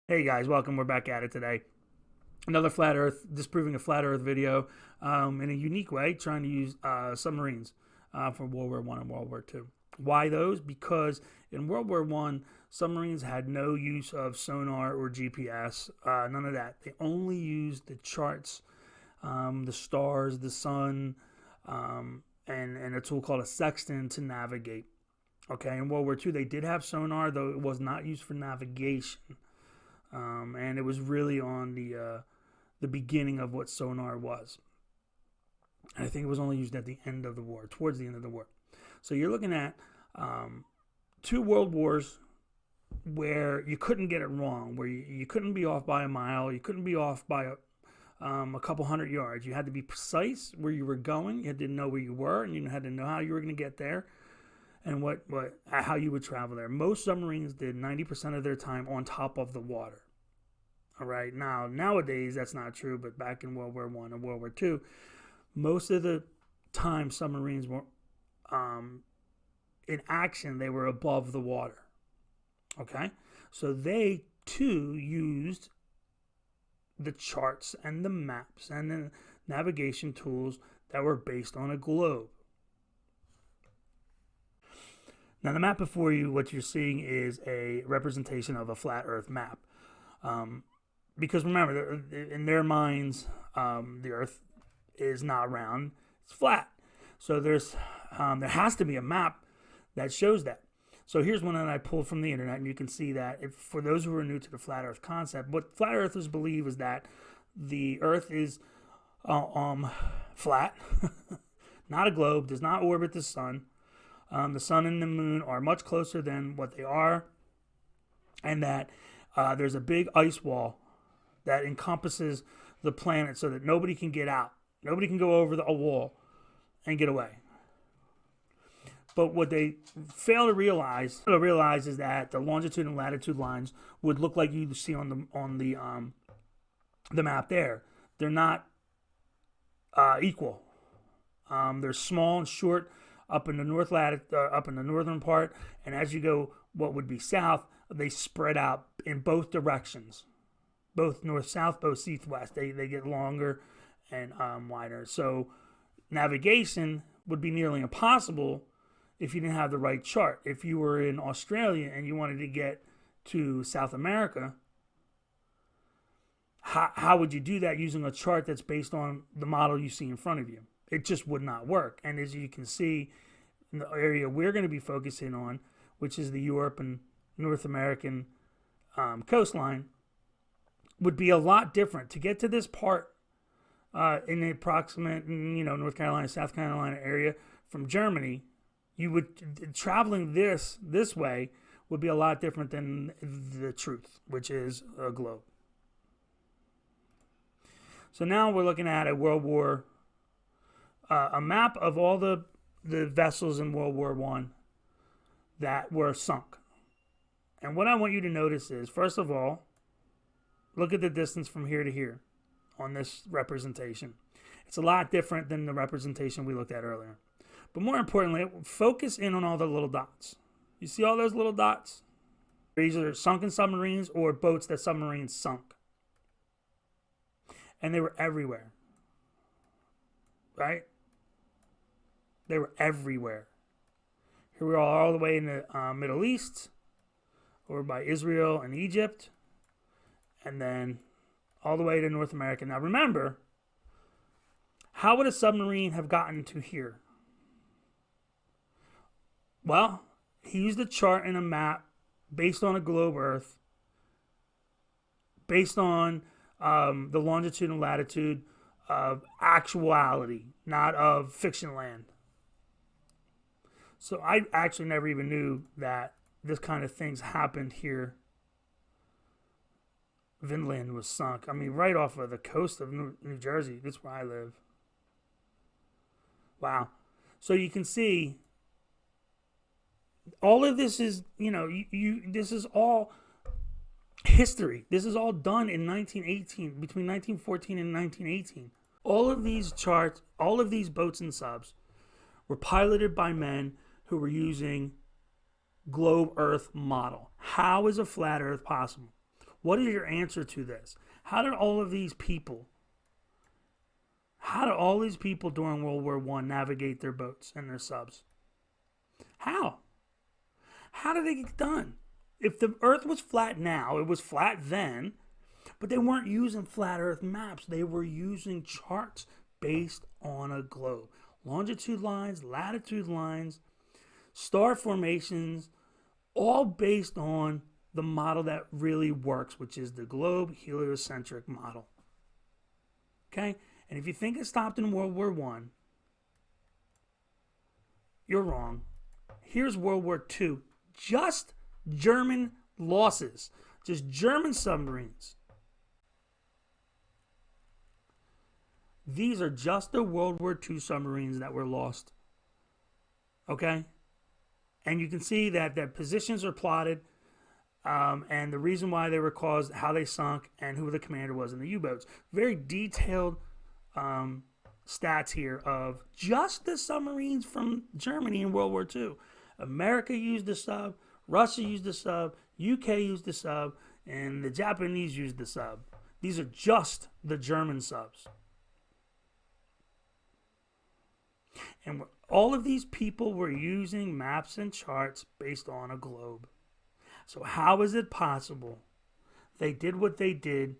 Hey guys, welcome. We're back at it today. Another flat Earth, disproving a flat Earth video in a unique way, trying to use submarines from World War I and World War II. Why those? Because in World War I, submarines had no use of sonar or GPS, none of that. They only used the charts, the stars, the sun, and a tool called a sextant to navigate. Okay, in World War II, they did have sonar, though it was not used for navigation. And it was really on the beginning of what sonar was. And I think it was only used at the end of the war, towards the end of the war. So you're looking at two world wars where you couldn't get it wrong, where you couldn't be off by a mile, you couldn't be off by a couple hundred yards. You had to be precise where you were going. You had to know where you were, and you had to know how you were going to get there, and how you would travel there. Most submarines did 90% of their time on top of the water. All right, nowadays that's not true, but back in World War I and World War II, most of the time submarines were in action. They were above the water. Okay, so they too used the charts and the maps and the navigation tools that were based on a globe. Now, the map before you, what you're seeing is a representation of a flat Earth map. Because remember, in their minds, the Earth is not round; it's flat. So there has to be a map that shows that. So here's one that I pulled from the internet, and you can see that for those who are new to the flat Earth concept, what flat Earthers believe is that the Earth is flat, not a globe, does not orbit the sun. The sun and the moon are much closer than what they are, and that there's a big ice wall that encompasses the planet so that nobody can get out. Nobody can go over a wall and get away. But what they fail to realize is that the longitude and latitude lines would look like you see on the map there. They're not equal. They're small and short up in the up in the northern part, and as you go what would be south, they spread out in both directions, both north-south, both east-west. They get longer and wider. So navigation would be nearly impossible if you didn't have the right chart. If you were in Australia and you wanted to get to South America, how would you do that using a chart that's based on the model you see in front of you? It just would not work. And as you can see, in the area we're going to be focusing on, which is the Europe and North American coastline, would be a lot different. To get to this part in the approximate, North Carolina, South Carolina area from Germany, traveling this way would be a lot different than the truth, which is a globe. So now we're looking at a a map of all the vessels in World War I that were sunk. And what I want you to notice is, first of all, look at the distance from here to here on this representation. It's a lot different than the representation we looked at earlier. But more importantly, focus in on all the little dots. You see all those little dots? These are sunken submarines or boats that submarines sunk. And they were everywhere. Right? They were everywhere. Here we are all the way in the Middle East, over by Israel and Egypt, and then all the way to North America. Now remember, how would a submarine have gotten to here? Well, he used a chart and a map based on a globe Earth, based on the longitude and latitude of actuality, not of fiction land. So I actually never even knew that this kind of things happened here. Vinland was sunk. I mean, right off of the coast of New Jersey. That's where I live. Wow. So you can see all of this is, this is all history. This is all done in 1918, between 1914 and 1918. All of these charts, all of these boats and subs were piloted by men who were using globe Earth model. How is a flat Earth possible? What is your answer to this? How did all these people during World War I navigate their boats and their subs? How? How did they get done? If the Earth was flat now, it was flat then, but they weren't using flat Earth maps. They were using charts based on a globe. Longitude lines, latitude lines, star formations, all based on the model that really works, which is the globe heliocentric model. Okay? And if you think it stopped in World War I, you're wrong. Here's World War II. Just German losses. Just German submarines. These are just the World War II submarines that were lost. Okay? And you can see that their positions are plotted, and the reason why they were caused, how they sunk, and who the commander was in the U-boats. Very detailed stats here of just the submarines from Germany in World War II. America used the sub, Russia used the sub, UK used the sub, and the Japanese used the sub. These are just the German subs. And all of these people were using maps and charts based on a globe. So how is it possible they did what they did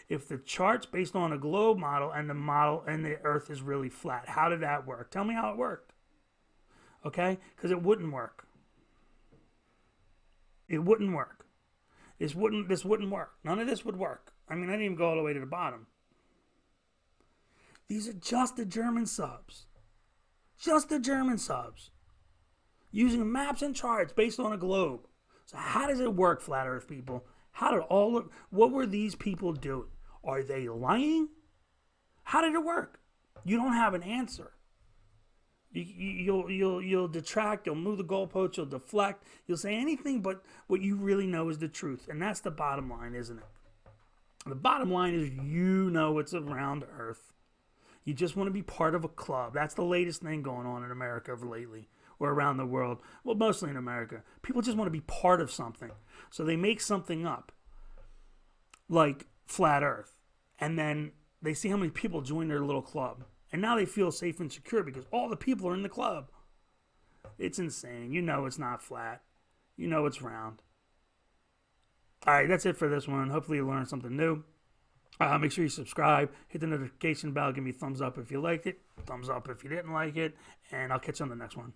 if the chart's based on a globe model and the Earth is really flat? How did that work? Tell me how it worked. Okay? Because it wouldn't work. It wouldn't work. This wouldn't work. None of this would work. I mean, I didn't even go all the way to the bottom. These are just the German subs. Just the German subs. Using maps and charts based on a globe. So how does it work, flat Earth people? What were these people doing? Are they lying? How did it work? You don't have an answer. You'll detract, you'll move the goalposts, you'll deflect, you'll say anything but what you really know is the truth. And that's the bottom line, isn't it? The bottom line is it's around Earth. You just want to be part of a club. That's the latest thing going on in America lately, or around the world. Well, mostly in America. People just want to be part of something. So they make something up, like flat Earth. And then they see how many people join their little club. And now they feel safe and secure because all the people are in the club. It's insane. It's not flat. It's round. All right, that's it for this one. Hopefully you learned something new. Make sure you subscribe, hit the notification bell, give me a thumbs up if you liked it, thumbs up if you didn't like it, and I'll catch you on the next one.